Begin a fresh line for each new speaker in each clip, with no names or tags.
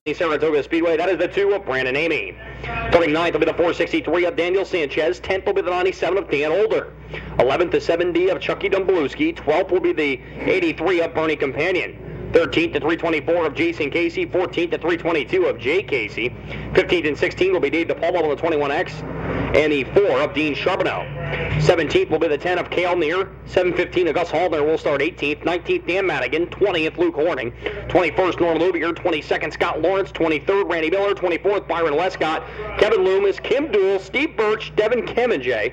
Saratoga Speedway. That is the 2 of Brandon Emigh. 39th will be the 463 of Daniel Sanchez. 10th will be the 97 of Dan Hollner. 11th the 7D of Chucky Dumblewski. 12th will be the 83 of Bernie Companion. 13th to 324 of Jason Casey. 14th to 322 of Jay Casey. 15th and 16th will be Dave DePaulo on the 21X. And the 4 of Dean Charbonneau. 17th will be the 10 of Cale. 7:15 of Gus Hollner will start 18th. 19th Dan Madigan. 20th Luke Horning. 21st Norm Loubier. 22nd Scott Lawrence. 23rd Randy Miller. 24th Byron Wescott. Kevin Loomis. Kim Duell. Steve Burch. Devon Comenga.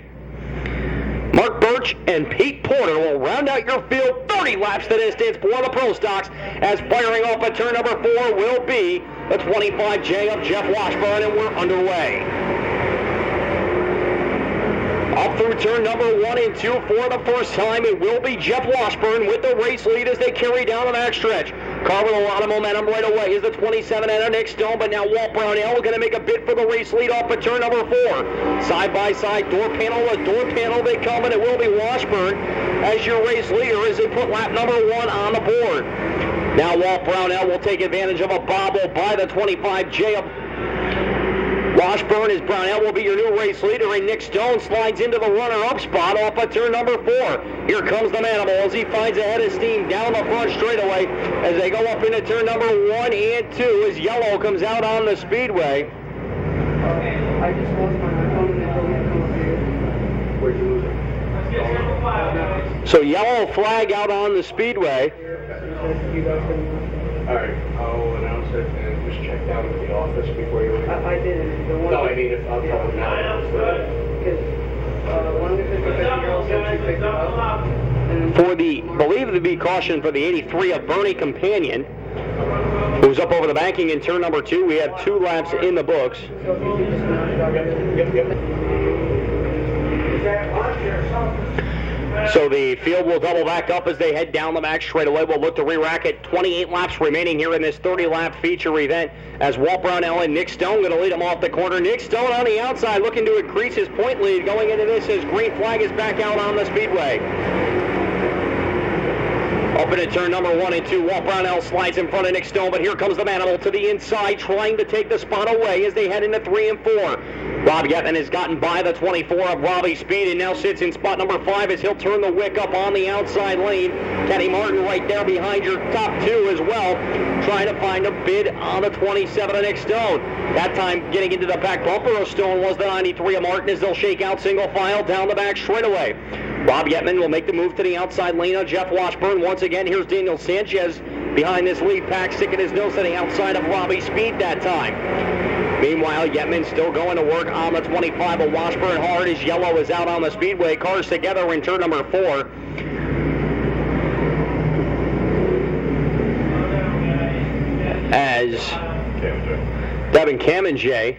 Mark Burch and Pete Porter will round out your field. 30 laps to distance for the Pro Stocks, as firing off at turn number 4 will be the 25J of Jeff Washburn, and we're underway. Up through turn number 1 and 2 for the first time, it will be Jeff Washburn with the race lead as they carry down the backstretch. Car with a lot of momentum right away is the 27 and Nick Stone, but now Walt Brownell going to make a bid for the race lead off at turn number 4. Side by side, door panel to door panel they come, and it will be Washburn as your race leader as they put lap number 1 on the board. Now Walt Brownell will take advantage of a bobble by the 25J of Washburn, as Brownell will be your new race leader, and Nick Stone slides into the runner-up spot off at turn number 4. Here comes the Manimal as he finds a head of steam down the front straightaway as they go up into turn number 1 and 2 as Yellow comes out on the speedway.
I just lost my phone and where'd you lose it?
So Yellow flag out on the speedway.
All right, I'll announce it and just check down at the office before you leave.
I did.
No, I mean, if I'll tell them now.
Because one of the 55-year-olds said she picked it up.
For the, believed to be caution for the 83 of Bernie Companion, who was up over the banking in turn number 2. We have 2 laps in the books.
Yep. Is that on here or something?
So the field will double back up as they head down the back straightaway. We'll look to re-rack it. 28 laps remaining here in this 30-lap feature event as Walt Brownell and Nick Stone going to lead them off the corner. Nick Stone on the outside looking to increase his point lead going into this as green flag is back out on the speedway. Open at turn number 1 and 2. Walt Brownell slides in front of Nick Stone, but here comes the Manimal to the inside trying to take the spot away as they head into 3 and 4. Rob Yetman has gotten by the 24 of Robbie Speed and now sits in spot number 5 as he'll turn the wick up on the outside lane. Kenny Martin right there behind your top 2 as well, trying to find a bid on the 27 of Nick Stone. That time getting into the back bumper of Stone was the 93 of Martin as they'll shake out single file down the back straightaway. Rob Yetman will make the move to the outside lane of Jeff Washburn. Once again, here's Daniel Sanchez behind this lead pack, sticking his nose to the outside of Robbie Speed that time. Meanwhile, Yetman still going to work on the 25 of Washburn hard as Yellow is out on the speedway. Cars together in turn number 4. As Devon Comenga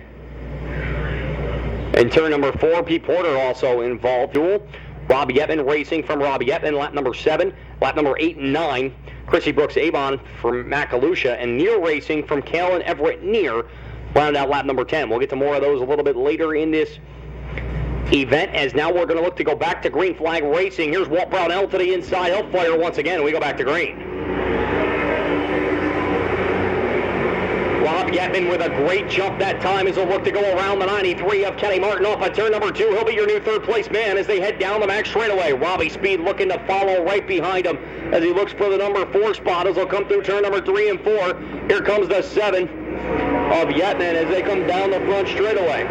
in turn number 4, Pete Porter also involved. Duel. Robbie Yetman racing from Robbie Yetman, lap number 7, lap number 8 and 9. Chrissy Brooks-Avon from Macalucia, and Near racing from Cale and Everett Near, round out lap number 10. We'll get to more of those a little bit later in this event, as now we're going to look to go back to green flag racing. Here's Walt Brownell to the inside. He'll fire once again, and we go back to green. Rob Yetman with a great jump that time as he'll look to go around the 93 of Kenny Martin off at turn number 2. He'll be your new third place man as they head down the back straightaway. Robbie Speed looking to follow right behind him as he looks for the number 4 spot as he'll come through turn number 3 and 4. Here comes the 7 of Yetman as they come down the front straightaway.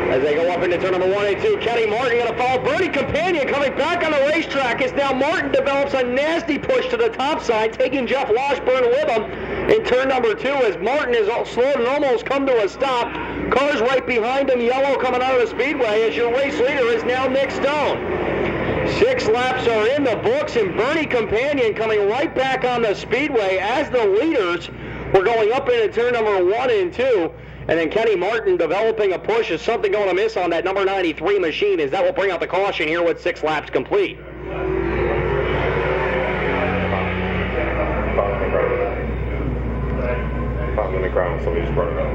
As they go up into turn number 1 and 2, Kenny Martin going to follow. Bernie Companion coming back on the racetrack as now Martin develops a nasty push to the top side, taking Jeff Washburn with him in turn number 2 as Martin is slowed and almost come to a stop. Cars right behind him, Yellow coming out of the speedway as your race leader is now Nick Stone. 6 laps are in the books, and Bernie Companion coming right back on the speedway as the leaders. We're going up into turn number 1 and 2. And then Kenny Martin developing a push. Is something going to miss on that number 93 machine, as that will bring out the caution here with 6 laps complete.
Found in the ground, somebody just brought it up.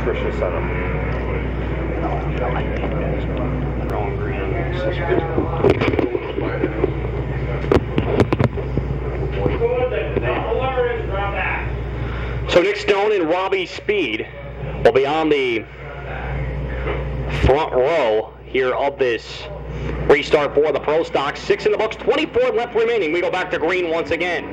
Trisha sent him.
Wrong green.
Whoever is, drop back.
So Nick Stone and Robbie Speed will be on the front row here of this restart for the Pro Stock. 6 in the books, 24 left remaining. We go back to green once again.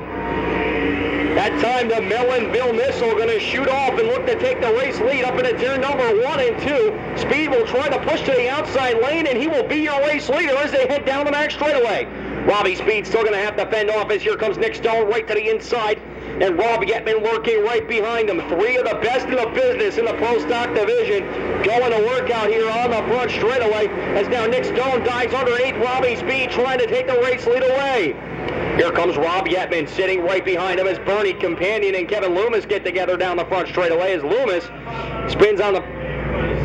That time the Melonville Missile going to shoot off and look to take the race lead up into turn number 1 and 2. Speed will try to push to the outside lane, and he will be your race leader as they head down the back straightaway. Robbie Speed still going to have to fend off as here comes Nick Stone right to the inside, and Rob Yetman working right behind him. 3 of the best in the business in the Pro Stock division going to work out here on the front straightaway as now Nick Stone dives underneath Robbie Speed trying to take the race lead away. Here comes Rob Yetman sitting right behind him as Bernie Companion and Kevin Loomis get together down the front straightaway as Loomis spins on the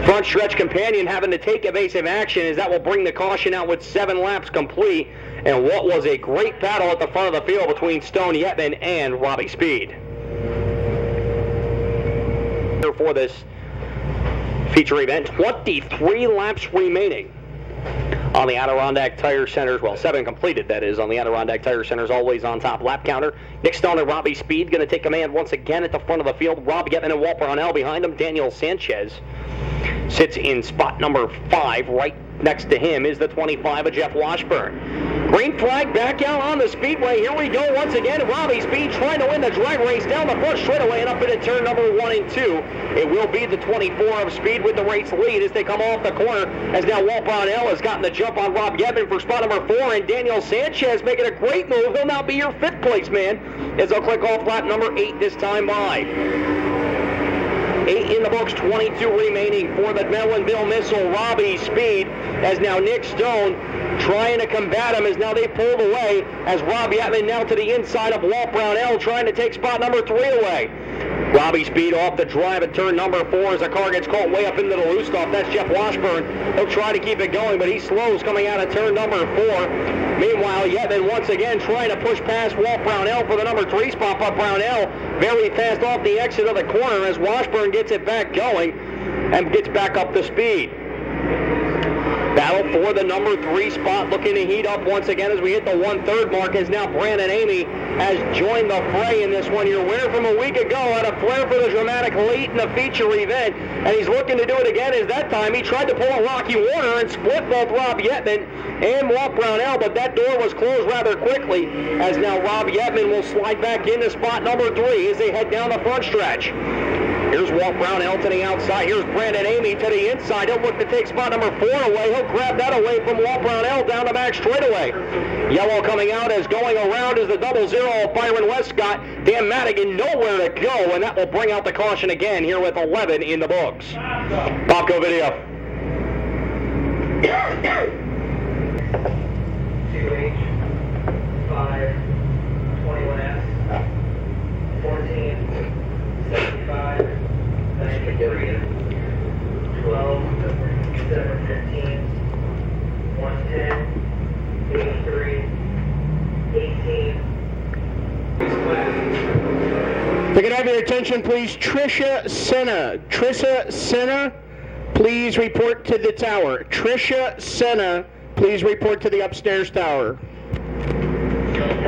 front stretch. Companion having to take evasive action as that will bring the caution out with 7 laps complete. And what was a great battle at the front of the field between Stone, Yetman, and Robbie Speed. For this feature event, 23 laps remaining on the Adirondack Tire Centers. Well, 7 completed, that is, on the Adirondack Tire Centers always on top lap counter. Nick Stone and Robbie Speed going to take command once again at the front of the field. Rob Yetman and Walt Brownell behind him. Daniel Sanchez sits in spot number 5. Right next to him is the 25 of Jeff Washburn. Green flag back out on the speedway. Here we go once again. Robbie Speed trying to win the drag race down the front straightaway and up into turn number 1 and 2. It will be the 24 of Speed with the race lead as they come off the corner, as now Walt Brownell has gotten the jump on Rob Yetman for spot number 4, and Daniel Sanchez making a great move. He'll now be your 5th place man as they'll click off lap number 8 this time by. 8 in the books, 22 remaining for the Melonville Missile. Robbie Speed as now Nick Stone trying to combat him as now they pulled away as Rob Yetman now to the inside of Walt Brownell trying to take spot number 3 away. Robbie Speed off the drive at turn number 4 as the car gets caught way up into the loose stop. That's Jeff Washburn. He'll try to keep it going, but he slows coming out of turn number 4. Meanwhile, Yetman once again trying to push past Walt Brownell for the number 3 spot, but Brownell very fast off the exit of the corner as Washburn gets it back going and gets back up to speed. Battle for the number 3 spot looking to heat up once again as we hit the 1/3 mark as now Brandon Emigh has joined the fray in this one. Your winner from a week ago had a flair for the dramatic late in the feature event, and he's looking to do it again as that time he tried to pull a Rocky Warner and split both Rob Yetman and Walt Brownell, but that door was closed rather quickly as now Rob Yetman will slide back into spot number 3 as they head down the front stretch. Here's Walt Brownell to the outside. Here's Brandon Emigh to the inside. He'll look to take spot number 4 away. He'll grab that away from Walt Brownell down the back straightaway. Yellow coming out as going around is the 00 of Byron Wescott. Dan Madigan nowhere to go, and that will bring out the caution again here with 11 in the books. Popco video.
2H, 5, 20 laps, 14, 75, 93, 12, 715, 110, 83, 18.
If I could have your attention, please. Tricia Senna. Tricia Senna, please report to the tower. Tricia Senna, please report to the upstairs tower.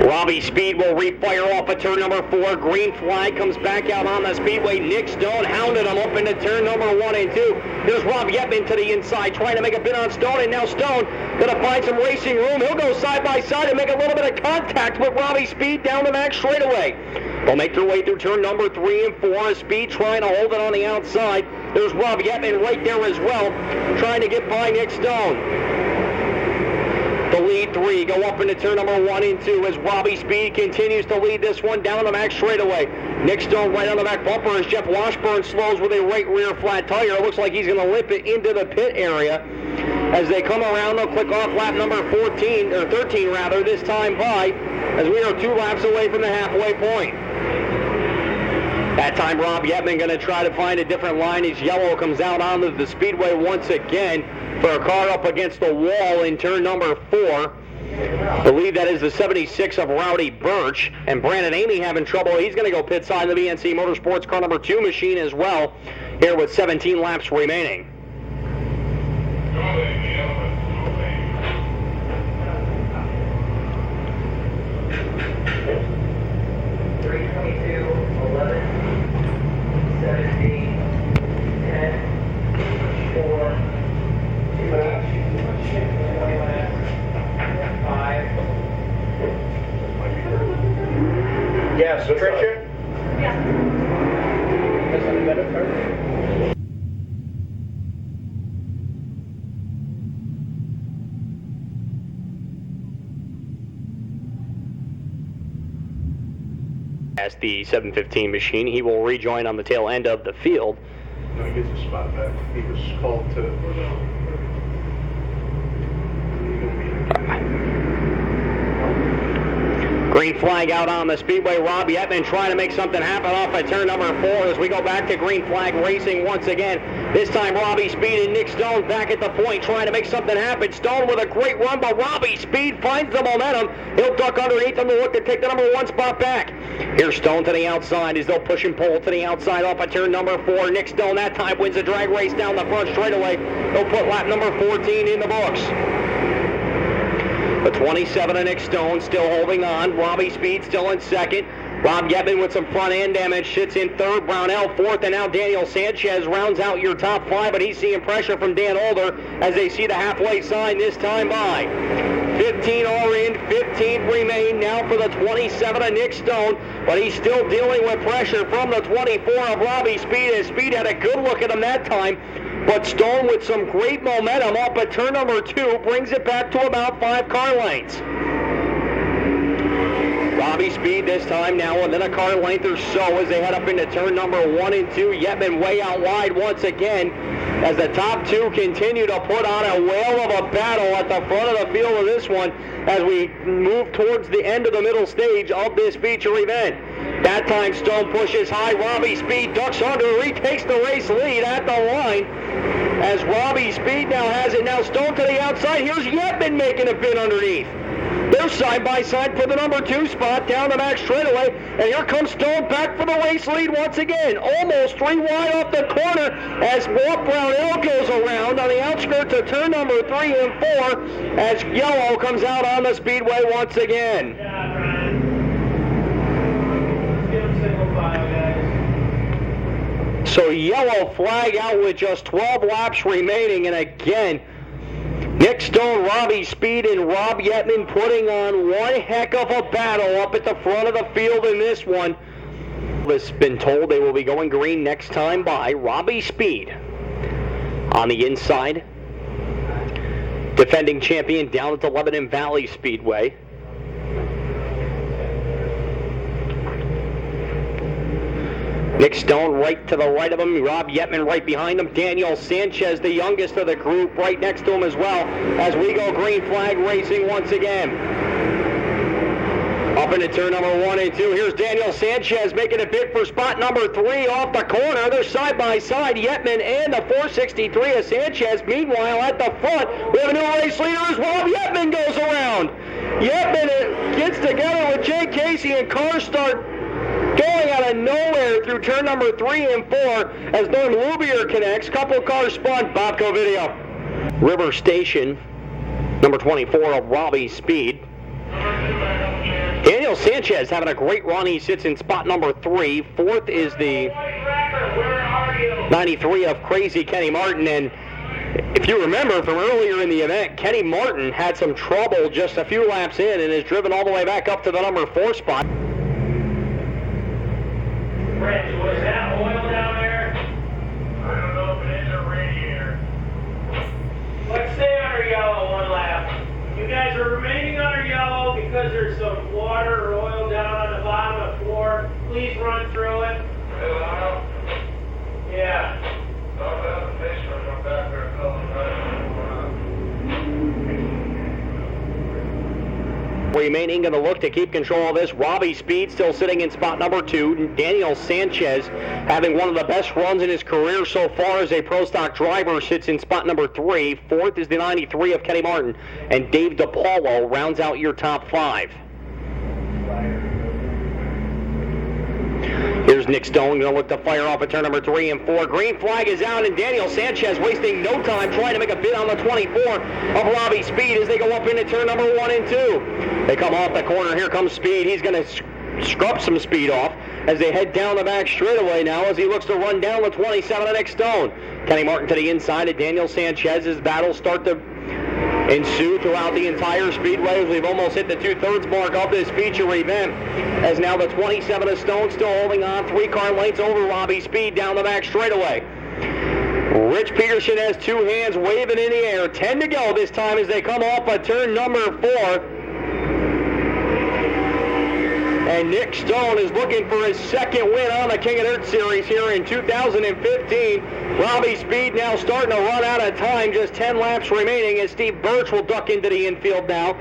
Robbie Speed will refire off at turn number 4. Green flag comes back out on the speedway. Nick Stone hounded him up into turn number 1 and 2. There's Rob Yetman to the inside trying to make a bid on Stone, and now Stone going to find some racing room. He'll go side by side and make a little bit of contact with Robbie Speed down the back straightaway. They'll make their way through turn number 3 and 4. Speed trying to hold it on the outside. There's Rob Yetman right there as well, trying to get by Nick Stone. The lead 3 go up into turn number 1 and 2 as Robbie Speed continues to lead this one down the back straightaway. Nick Stone right on the back bumper as Jeff Washburn slows with a right rear flat tire. It looks like he's going to limp it into the pit area. As they come around, they'll click off lap number 13 rather, this time by, as we are 2 laps away from the halfway point. That time Rob Yetman going to try to find a different line as Yellow comes out onto the speedway once again for a car up against the wall in turn number 4. I believe that is the 76 of Rowdy Burch, and Brandon Emigh having trouble. He's going to go pit side in the BNC Motorsports car number 2 machine as well, here with 17 laps remaining.
Yes, Tricia?
As the 715 machine, he will rejoin on the tail end of the field.
No, he gets a spot back. He was called to
Green flag out on the speedway. Robbie Yetman trying to make something happen off at turn number 4 as we go back to green flag racing once again. This time Robbie Speed and Nick Stone back at the point trying to make something happen. Stone with a great run, but Robbie Speed finds the momentum. He'll duck underneath him to look to take the number 1 spot back. Here's Stone to the outside as they'll push and pull to the outside off at turn number 4. Nick Stone that time wins the drag race down the front straightaway. He'll put lap number 14 in the books. The 27 of Nick Stone still holding on. Robbie Speed still in second. Rob Yetman with some front end damage sits in third. Brownell fourth, and now Daniel Sanchez rounds out your top 5, but he's seeing pressure from Dan Older as they see the halfway sign this time by. 15 are in, 15 remain now for the 27 of Nick Stone, but he's still dealing with pressure from the 24 of Robbie Speed, as Speed had a good look at him that time. But Stone with some great momentum up at turn number 2 brings it back to about 5 car lengths. Robbie Speed this time now within a car length or so as they head up into turn number 1 and 2. Yetman way out wide once again as the top 2 continue to put on a whale of a battle at the front of the field of this one as we move towards the end of the middle stage of this feature event. That time Stone pushes high. Robbie Speed ducks under, retakes the race lead at the line as Robbie Speed now has it. Now Stone to the outside. Here's Yetman making a bid underneath. They're side by side for the number 2 spot down the back straightaway, and here comes Stone back for the race lead once again. Almost 3 wide off the corner as Walt Brownell goes around on the outskirts of turn number 3 and 4 as Yellow comes out on the speedway once again. So Yellow flag out with just 12 laps remaining, and again, Nick Stone, Robbie Speed, and Rob Yetman putting on one heck of a battle up at the front of the field in this one. It's been told they will be going green next time by. Robbie Speed on the inside. Defending champion down at the Lebanon Valley Speedway. Nick Stone right to the right of him. Rob Yetman right behind him. Daniel Sanchez, the youngest of the group, right next to him as well as we go green flag racing once again. Up into turn number 1 and 2. Here's Daniel Sanchez making a bid for spot number 3 off the corner. They're side by side, Yetman and the 463 of Sanchez. Meanwhile, at the front, we have a new race leader as Rob Yetman goes around. Yetman gets together with Jay Casey, and cars start going out of nowhere through turn number 3 and 4 as Norm Loubier connects. Couple cars spun. Bobco video. River Station, number 24 of Robbie Speed. Daniel Sanchez having a great run. He sits in spot number 3. Fourth is the 93 of Crazy Kenny Martin. And if you remember from earlier in the event, Kenny Martin had some trouble just a few laps in and is driven all the way back up to the number 4 spot.
Rich, was that oil down there? I don't know if it is a radiator. Let's stay under yellow 1 lap. You guys are remaining under yellow because there's some water or oil down on the bottom of the floor. Please run through it. Yeah.
Remaining in the look to keep control of this. Robbie Speed still sitting in spot number 2. Daniel Sanchez having one of the best runs in his career so far as a pro stock driver sits in spot number 3. Fourth is the 93 of Kenny Martin. And Dave DePaulo rounds out your top 5. Here's Nick Stone going to look to fire off at turn number 3 and 4. Green flag is out, and Daniel Sanchez wasting no time trying to make a bid on the 24 of Robbie Speed as they go up into turn number 1 and 2. They come off the corner. Here comes Speed. He's going to scrub some speed off as they head down the back straightaway now as he looks to run down the 27 of Nick Stone. Kenny Martin to the inside of Daniel Sanchez's battles start to ensue throughout the entire speedway as we've almost hit the 2/3 mark of this feature event, as now the 27 of Stone still holding on 3 car lengths over Robbie Speed down the back straightaway. Rich Peterson has 2 hands waving in the air. 10 to go this time as they come off of turn number 4. And Nick Stone is looking for his second win on the King of Dirt Series here in 2015. Robbie Speed now starting to run out of time, just 10 laps remaining as Steve Burch will duck into the infield now.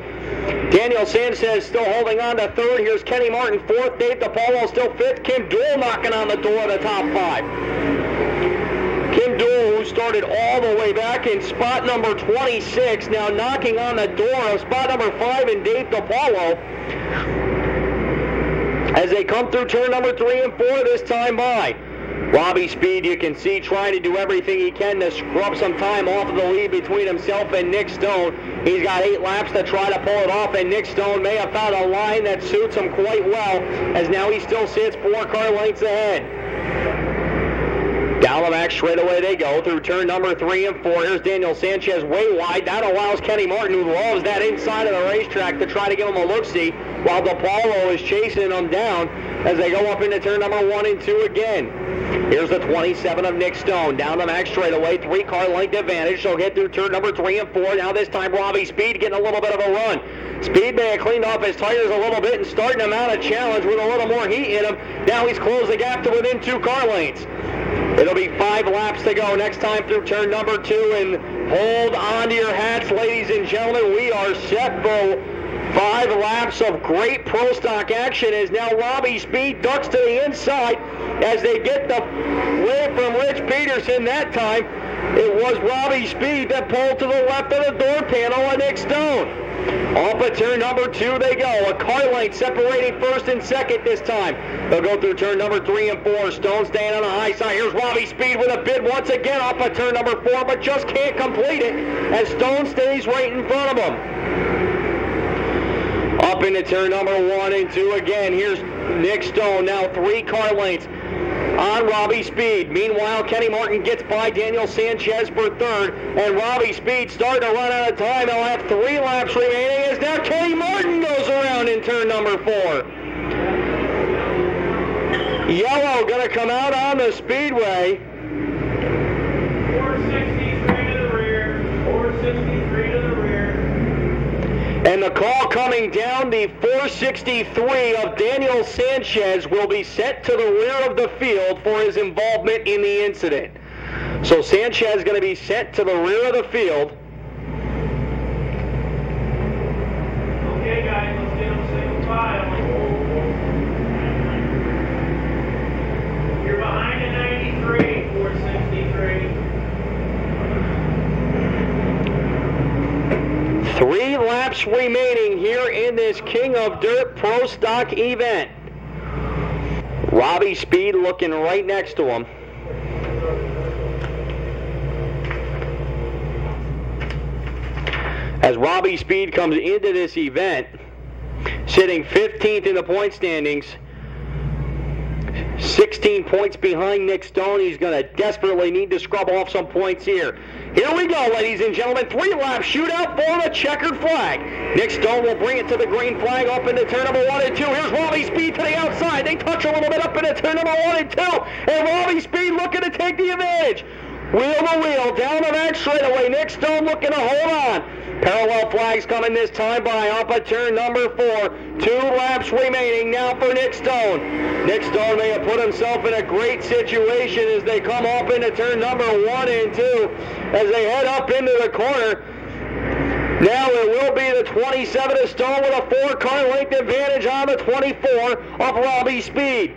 Daniel Sanchez still holding on to 3rd. Here's Kenny Martin 4th. Dave DePaulo still 5th. Kim Duell knocking on the door of the top 5. Kim Duell, who started all the way back in spot number 26, now knocking on the door of spot number 5 in Dave DePaulo, as they come through turn number 3 and 4 this time by. Robbie Speed, you can see, trying to do everything he can to scrub some time off of the lead between himself and Nick Stone. He's got 8 laps to try to pull it off, and Nick Stone may have found a line that suits him quite well, as now he still sits 4 car lengths ahead. Down the back straightaway they go through turn number 3 and 4. Here's Daniel Sanchez way wide. That allows Kenny Martin, who loves that inside of the racetrack, to try to give him a look-see, while DePaulo is chasing him down as they go up into turn number 1 and 2 again. Here's the 27 of Nick Stone. Down the back straightaway, 3 car length advantage. She'll get through turn number 3 and 4. Now this time Robbie Speed getting a little bit of a run. Speed may have cleaned off his tires a little bit and starting him out a challenge with a little more heat in him. Now he's closed the gap to within 2 car lengths. It'll be 5 laps to go next time through turn number 2, and hold on to your hats, ladies and gentlemen. We are set for 5 laps of great pro stock action, as now Robbie Speed ducks to the inside as they get the win from Rich Peterson. That time it was Robbie Speed that pulled to the left of the door panel of Nick Stone. Off of turn number 2 they go. A car length separating 1st and 2nd this time. They'll go through turn number 3 and 4. Stone staying on the high side. Here's Robbie Speed with a bid once again off of turn number 4, but just can't complete it as Stone stays right in front of him. Up into turn number 1 and 2 again. Here's Nick Stone, now 3 car lengths on Robbie Speed. Meanwhile, Kenny Martin gets by Daniel Sanchez for 3rd, and Robbie Speed starting to run out of time. He'll have 3 laps remaining as now Kenny Martin goes around in turn number 4. Yellow going to come out on the speedway.
463 to the rear. 463 to the rear.
And the call coming down the 463 of Daniel Sanchez will be sent to the rear of the field for his involvement in the incident. So Sanchez is going to be sent to the rear of the field.
Okay, guys, let's get them single file. You're behind a 93, 463.
3 laps remaining here in this King of Dirt Pro Stock event. Robbie Speed looking right next to him. As Robbie Speed comes into this event, sitting 15th in the point standings, 16 points behind Nick Stone. He's going to desperately need to scrub off some points here. Here we go, ladies and gentlemen. 3-lap shootout for the checkered flag. Nick Stone will bring it to the green flag up into turn number 1 and 2. Here's Robbie Speed to the outside. They touch a little bit up into turn number 1 and 2. And Robbie Speed looking to take the advantage. Wheel to wheel, down the back straightaway. Nick Stone looking to hold on. Parallel flags coming this time by off of turn number 4. 2 laps remaining now for Nick Stone. Nick Stone may have put himself in a great situation as they come off into turn number 1 and 2. As they head up into the corner. Now it will be the 27 of Stone with a 4-car length advantage on the 24 of Robbie Speed.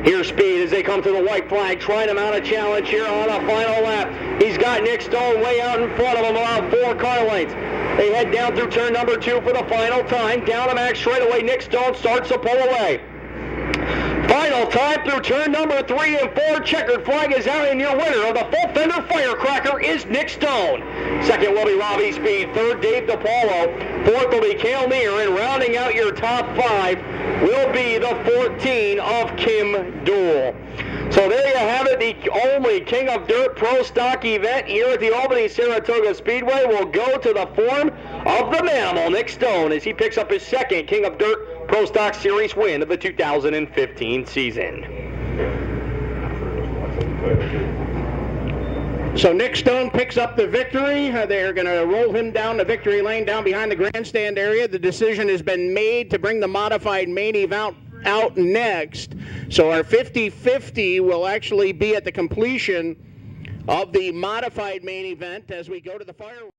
Here's Speed as they come to the white flag, trying to mount a challenge here on a final lap. He's got Nick Stone way out in front of him, about 4 car lengths. They head down through turn number 2 for the final time. Down the back straightaway, Nick Stone starts to pull away. Final time through turn number 3 and 4. Checkered flag is out, and your winner of the full fender firecracker is Nick Stone. Second will be Robbie Speed. Third, Dave DePaulo. Fourth will be Cale, and rounding out your top 5, will be the 14 of Kim Duell. So there you have it, the only King of Dirt Pro Stock event here at the Albany Saratoga Speedway will go to the form of the Manimal, Nick Stone, as he picks up his second King of Dirt Pro Stock Series win of the 2015 season.
So Nick Stone picks up the victory. They're going to roll him down the victory lane down behind the grandstand area. The decision has been made to bring the modified main event out next. So our 50-50 will actually be at the completion of the modified main event as we go to the fire.